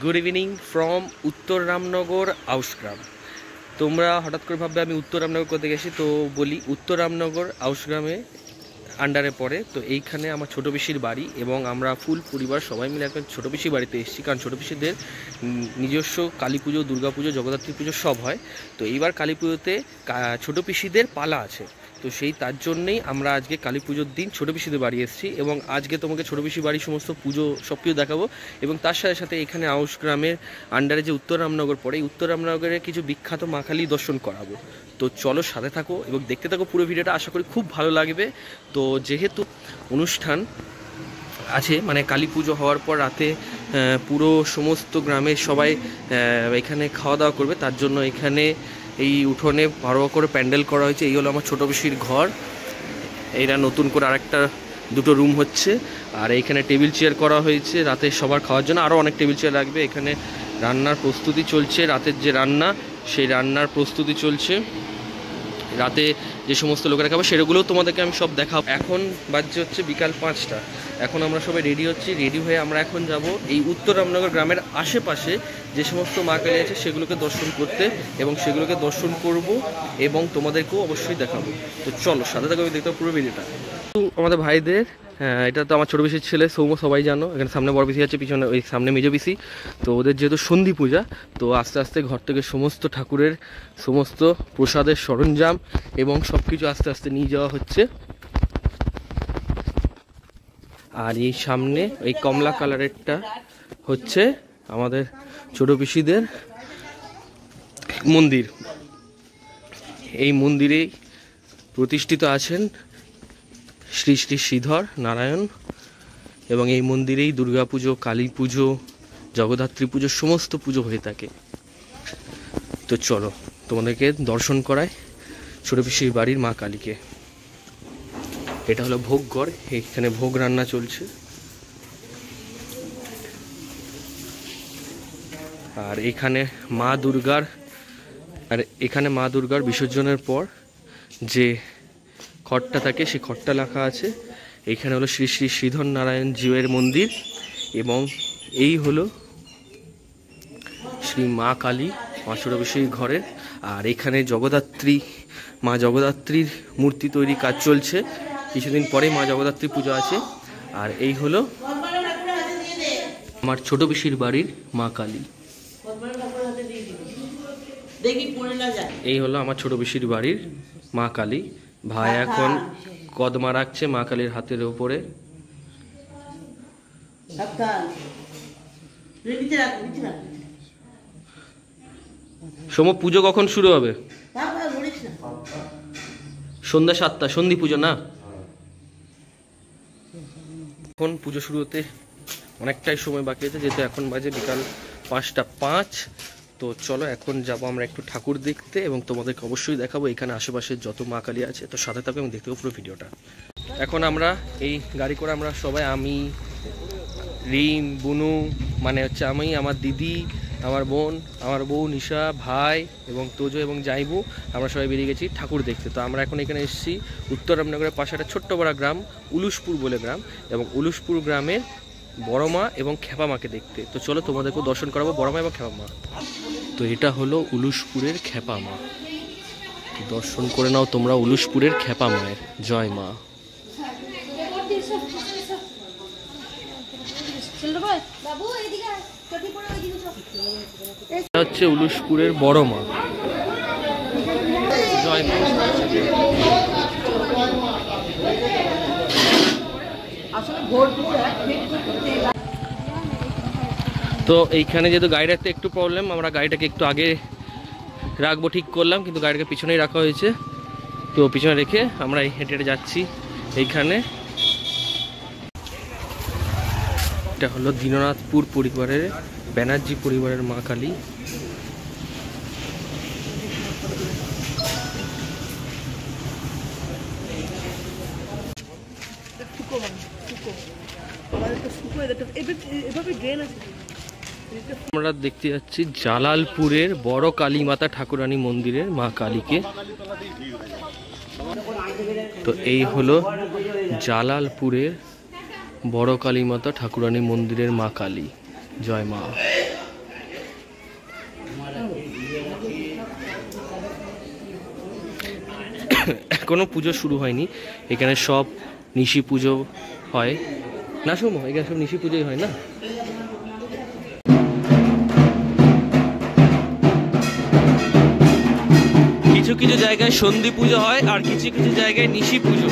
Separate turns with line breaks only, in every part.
Good evening from উত্তর রামনগর আউসগ্রাম। তোমরা হঠাৎ করে ভাববে আমি উত্তর রামনগর করতে গেছি, তো বলি উত্তর রামনগর আউসগ্রামে আন্ডারে পড়ে। তো এইখানে আমার ছোটো পিসির বাড়ি এবং আমরা ফুল পরিবার সবাই মিলে একটা ছোটো পিসির বাড়িতে এসেছি, কারণ ছোটো পিসিদের নিজস্ব কালী পুজো, দুর্গা পুজো, জগদ্ধাত্রী পুজো সব হয়। তো এইবার কালী পুজোতে ছোটো পিসিদের পালা আছে, তো তার জন্যেই আমরা আজকে কালী পুজোর দিন ছোটো পিসিদের বাড়ি এসেছি এবং আজকে তোমাকে ছোটো পিসির বাড়ির সমস্ত পুজো সব কিছু দেখাবো। এবং তার সাথে সাথে এখানে আউসগ্রামের আন্ডারে যে উত্তর রামনগর পড়ে, এই উত্তর রামনগরের কিছু বিখ্যাত মা কালী দর্শন করাবো। তো চলো সাথে থাকো এবং দেখতে থাকো পুরো ভিডিওটা, আশা করি খুব ভালো লাগবে। তো যেহেতু অনুষ্ঠান আছে, মানে কালী পুজো হওয়ার পর রাতে পুরো সমস্ত গ্রামের সবাই এখানে খাওয়া দাওয়া করবে, তার জন্য এখানে এই উঠোনে বড় করে প্যান্ডেল করা হয়েছে। এই হলো আমার ছোটো পিসির ঘর। এইটা নতুন করে আরেকটা দুটো রুম হচ্ছে, আর এইখানে টেবিল চেয়ার করা হয়েছে রাতে সবার খাওয়ার জন্য। আরও অনেক টেবিল চেয়ার লাগবে। এখানে রান্নার প্রস্তুতি চলছে, রাতের যে রান্না সেই রান্নার প্রস্তুতি চলছে। রাতে যে সমস্ত লোকেরা খাবে সেগুলোও তোমাদেরকে আমি সব দেখাবো। এখন বাজছে হচ্ছে বিকাল 5টা। এখন আমরা সবাই রেডি হচ্ছি। রেডি হয়ে আমরা এখন যাব এই উত্তর রামনগর গ্রামের আশেপাশে যে সমস্ত মা কালী আছে সেগুলোকে দর্শন করতে, এবং সেগুলোকে দর্শন করব এবং তোমাদেরকেও অবশ্যই দেখাবো। তো চলো সাথে থাকো, আমি দেখতে পুরো ভিডিওটা। আমাদের ভাইদের, এটা তো আমার ছোটো পিসির ছেলে সৌম্য, সবাই জানো। এখানে সামনে বড় পিসি আছে, পিছনে ওই সামনে মেজো পিসি। তো ওদের যেহেতু সন্ধি পূজা, তো আস্তে আস্তে ঘর থেকে সমস্ত ঠাকুরের সমস্ত প্রসাদের সরঞ্জাম এবং সব কিছু আস্তে আস্তে নিয়ে যাওয়া হচ্ছে। আর এই সামনে এই কমলা কালারেরটা হচ্ছে আমাদের ছোটো পিসিদের মন্দির। এই মন্দিরেই প্রতিষ্ঠিত আছেন শ্রী শ্রী শ্রীধর নারায়ণ, এবং এই মন্দিরেই দুর্গা পুজো, কালী পুজো, জগদ্ধাত্রী পুজো সমস্ত পুজো হয়ে থাকে। তো চলো তোমাদেরকে দর্শন করায় ছোটো পিসির বাড়ির মা কালীকে। এটা হলো ভোগ ঘর, এখানে ভোগ রান্না চলছে। আর এখানে মা দুর্গার বিসর্জনের পর যে খড়টা থাকে সেই খড়টা লেখা আছে। এইখানে হলো শ্রী শ্রী শ্রীধর নারায়ণ জীবের মন্দির, এবং এই হলো শ্রী মা কালী, মা ছোটো পিসির ঘরের। আর এখানে মা জগদ্ধাত্রীর মূর্তি তৈরি কাজ চলছে। কিছুদিন পরে মা জগদ্ধাত্রী পুজো আছে। আর এই হলো আমার ছোটো পিসির বাড়ির মা কালী। এই হলো আমার ছোটো পিসির বাড়ির মা কালী। ভাই এখন কদমা রাখছে মা কালীর হাতের উপরে। সোম, পুজো কখন শুরু হবে? সন্ধ্যা 7টা, সন্ধি পুজো না? এখন পুজো শুরু হতে অনেকটাই সময় বাকি আছে, যেহেতু এখন বাজে বিকাল 5টা 5। তো চলো এখন যাব আমরা একটু ঠাকুর দেখতে, এবং তোমাদেরকে অবশ্যই দেখাবো এখানে আশেপাশে যত মা কালী আছে। তো সাথে থাকো এবং দেখতে পুরো ভিডিওটা। এখন আমরা এই গাড়ি করে আমরা সবাই, আমি, রিম, বুনু, মানে হচ্ছে আমি, আমার দিদি, আমার বোন, আমার বউ নিশা, ভাই এবং তোজো এবং জাইবু, আমরা সবাই বেরিয়ে গেছি ঠাকুর দেখতে। তো আমরা এখন এখানে এসেছি উত্তর রামনগরের পাশে একটা ছোট্ট বড় গ্রাম উলুশপুর বলে গ্রাম, এবং উলুশপুর গ্রামের বড় মা এবং খেপা মাকে দেখতে। তো চলো তোমাদেরকেও দর্শন করাবো বড় মা এবং খেপা মা। তো এটা হলো উলুশপুরের খেপা মা, দর্শন করে নাও তোমরা উলুশপুরের খেপা মায়ের। জয় মা। এটা হচ্ছে উলুশপুরের বড় মা। জয় মা। তো এইখানে যেহেতু গাড়িটাতে একটু প্রবলেম, আমরা গাড়িটাকে একটু আগে রাখবো ঠিক করলাম, কিন্তু গাড়িটাকে পিছনেই রাখা হয়েছে। তো পিছনে রেখে আমরা হেঁটে হেঁটে যাচ্ছি। এইখানে এটা হলো দীননাথপুর পরিবারের, ব্যানার্জি পরিবারের মা কালী। আমরা দেখতে যাচ্ছি জালালপুরের বড় কালী মাতা ঠাকুরানী মন্দিরের মা কালীকে। তো এই হলো জালালপুরের বড় কালী মাতা ঠাকুরানী মন্দিরের মা কালী। জয় মা। এখনো পুজো শুরু হয়নি, এখানে সব নিশি পুজো হয় না সুমো? এখানে সব নিশি পুজোই হয় না? কিছু কিছু জায়গায় সন্ধি পুজো হয় আর কিছু কিছু জায়গায় নিশি পুজো।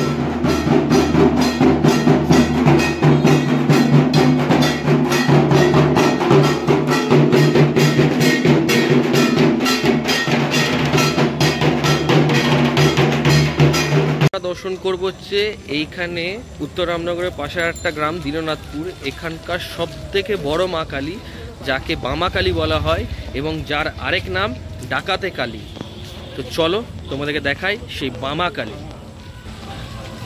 দর্শন করবো হচ্ছে এইখানে উত্তর রামনগরের পাশে একটা গ্রাম দীননাথপুর, এখানকার সব থেকে বড় মা কালী, যাকে বামা কালী বলা হয় এবং যার আরেক নাম ডাকাতে কালী। তো চলো তোমাদেরকে দেখাই সেই বামা কালী।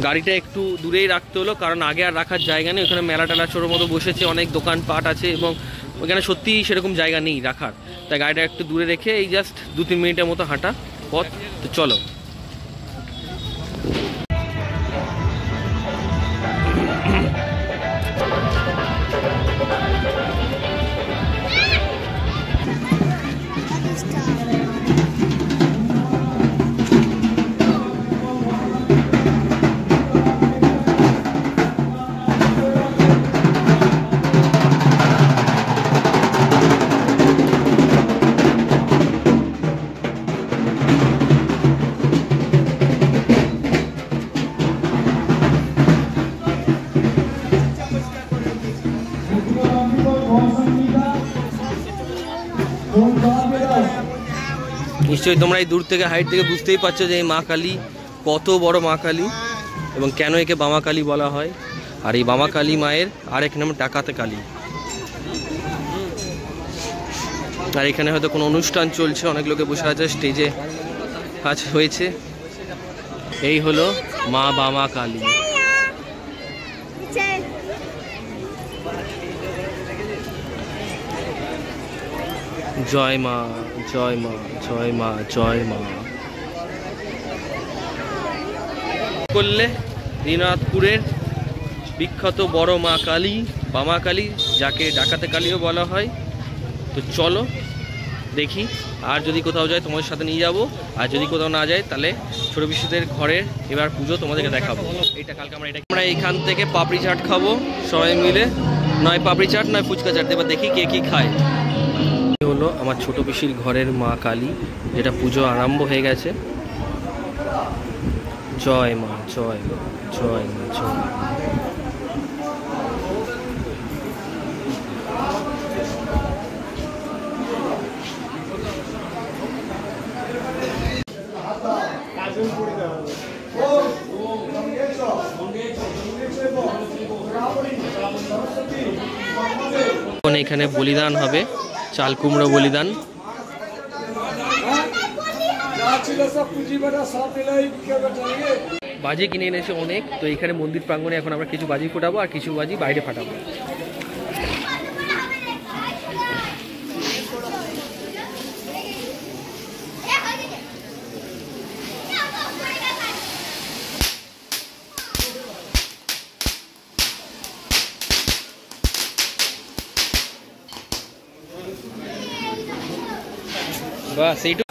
গাড়িটা একটু দূরেই রাখতে হলো কারণ আগে আর রাখার জায়গা নেই, ওখানে মেলা টেলা ছোটোর মতো বসেছে, অনেক দোকানপাট আছে এবং ওখানে সত্যিই সেরকম জায়গা নেই রাখার, তাই গাড়িটা একটু দূরে রেখে এই জাস্ট 2-3 মিনিটের মতো হাঁটা পথ। তো চলো। নিশ্চয়ই তোমরা এই দূর থেকে হাইট থেকে বুঝতেই পারছো যে এই মা কালী কত বড় মা কালী এবং কেন একে বামা কালী বলা হয়। আর এই বামা কালী মায়ের আরেক নাম ডাকাতে কালী। আর এখানে হয়তো কোনো অনুষ্ঠান চলছে, অনেক লোকে বসে আছে, স্টেজে কাজ হয়েছে। এই হলো মা বামা কালী। জয় মা, জয় মা, জয় মা, জয় মা। করলে দীননাথপুরের বিখ্যাত বড় মা কালী, বামা কালী, যাকে ডাকাতে কালীও বলা হয়। তো চলো দেখি, আর যদি কোথাও যায় তোমাদের সাথে নিয়ে যাব, আর যদি কোথাও না যায় তাহলে ছোট পিসিদের ঘরের এবার পুজো তোমাদেরকে দেখাবো। এটা কালকে আমরা এইখান থেকে পাপড়ি চাট খাবো সবাই মিলে, নয় পাপড়ি চাট নয় ফুচকা চাট। এবার দেখি কে কি খায়। হলো আমার ছোট পিসির ঘরের মা কালী, যেটা পুজো আরম্ভ হয়ে গেছে। জয় মা, জয় মা, জয় মা, জয় মা। এখানে বলিদান হবে, চাল কুমড়ো বলিদান। বাজি কিনে এনেছে অনেক, তো এখানে মন্দির প্রাঙ্গণে এখন আমরা কিছু বাজি ফোটাবো আর কিছু বাজি বাইরে ফাটাবো। বাস এইটু।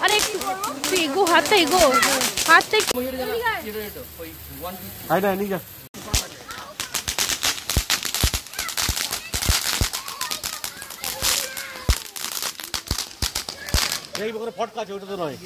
আরে একটু এগো, হাতটা এগো, হাতটা
আয় না নিগা। এই বকরে ফটকা আছে, ওটা তো নয়।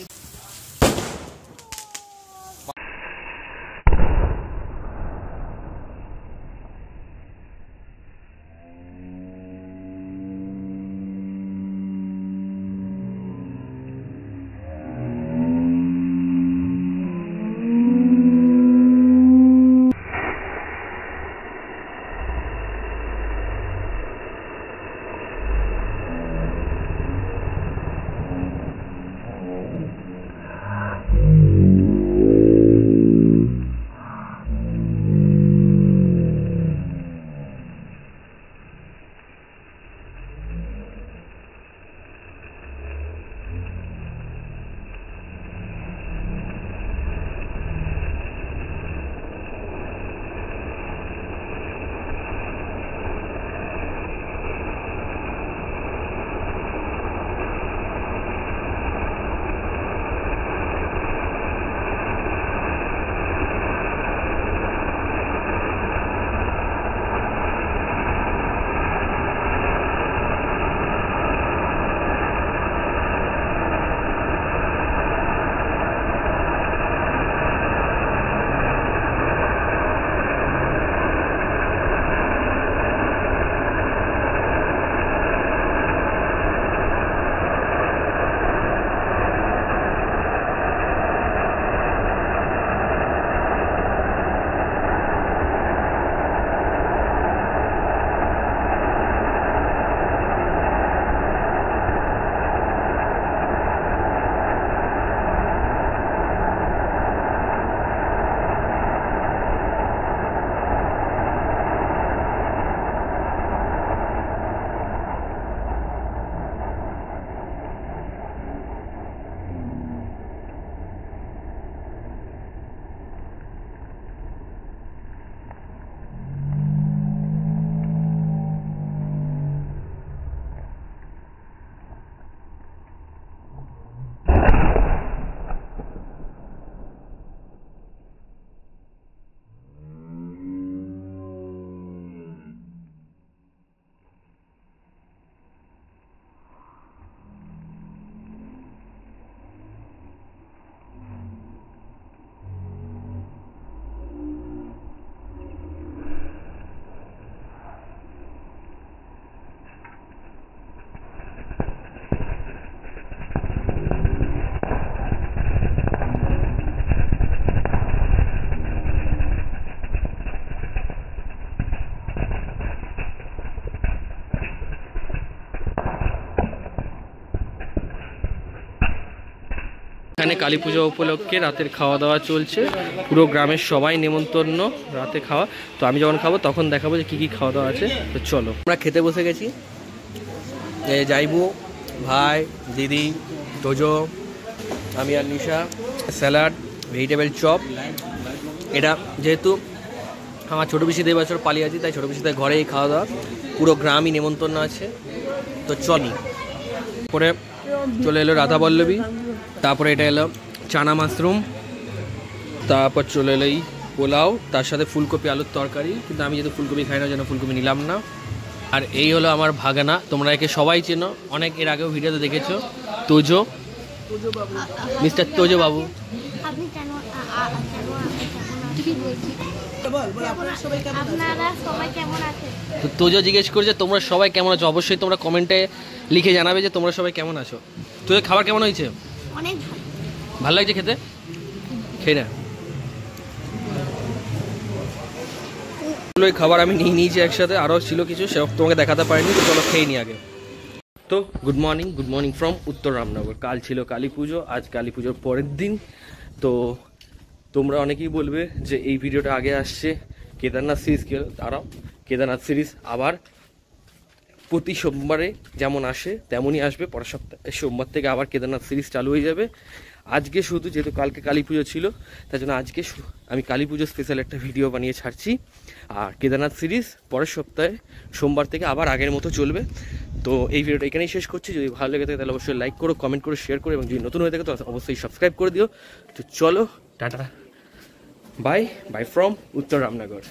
এখানে কালী পুজো উপলক্ষে রাতের খাওয়া দাওয়া চলছে, পুরো গ্রামের সবাই নেমন্তন্ন রাতে খাওয়া। তো আমি যখন খাবো তখন দেখাবো যে কী কী খাওয়া দাওয়া আছে। তো চলো আমরা খেতে বসে গেছি। যাইবু, ভাই, দিদি, তোজো, আমি আর নিশা, স্যালাড, ভেজিটেবল চপ। এটা যেহেতু আমার ছোটো পিসিদের এবছর পালিয়ে আছি, তাই ছোটো পিসিদের ঘরেই খাওয়া দাওয়া, পুরো গ্রামই নেমন্তন্ন আছে। তো চলি পরে চলে এলো রাধা বল্লভী, তারপরে এটা এলো চানা মাশরুম, তারপর চলে এলো এই পোলাও, তার সাথে ফুলকপি আলুর তরকারি, কিন্তু আমি যেহেতু ফুলকপি খাই না জন্য ফুলকপি নিলাম না। আর এই হলো আমার ভাগানা, তোমরা একে সবাই চেনো, অনেক এর আগেও ভিডিওতে দেখেছো, তোজো, মিস্টার তোজো বাবু। তো তোজো জিজ্ঞেস করছে তোমরা সবাই কেমন আছো, অবশ্যই তোমরা কমেন্টে লিখে জানাবে যে তোমরা সবাই কেমন আছো। তোদের খাবার কেমন হয়েছে?
অনেক
ভালো লাগছে খেতে, খেয়ে না। ওই খাবার আমি নিয়ে নিয়েছি একসাথে, আরও ছিল কিছু, সে তোমাকে দেখাতে পারিনি। তো চলো খেয়ে নিই আগে। তো গুড মর্নিং ফ্রম উত্তর রামনগর। কাল ছিল কালী পুজো, আজ কালী পুজোর পরের দিন। তো তোমরা অনেকেই বলবে যে এই ভিডিওটা আগে আসছে কেদারনাথ সিরিজ, দাঁড়াও, কেদারনাথ সিরিজ আবার প্রতি সোমবারে যেমন আসে তেমনই আসবে। পরের সপ্তাহে সোমবার থেকে আবার কেদারনাথ সিরিজ চালু হয়ে যাবে। আজকে শুধু যেহেতু কালকে কালী পুজো ছিল, তাই জন্য আজকে আমি কালী পুজো স্পেশাল একটা ভিডিও বানিয়ে ছাড়ছি। আর কেদারনাথ সিরিজ পরের সপ্তাহে সোমবার থেকে আবার আগের মতো চলবে। তো এই ভিডিওটা এখানেই শেষ করছি। যদি ভালো লেগে থাকে তাহলে অবশ্যই লাইক করো, কমেন্ট করো, শেয়ার করো, এবং যদি নতুন হয়ে থাকে তো অবশ্যই সাবস্ক্রাইব করে দিও। তো চলো টাটা, বাই ফ্রম উত্তর রামনগর।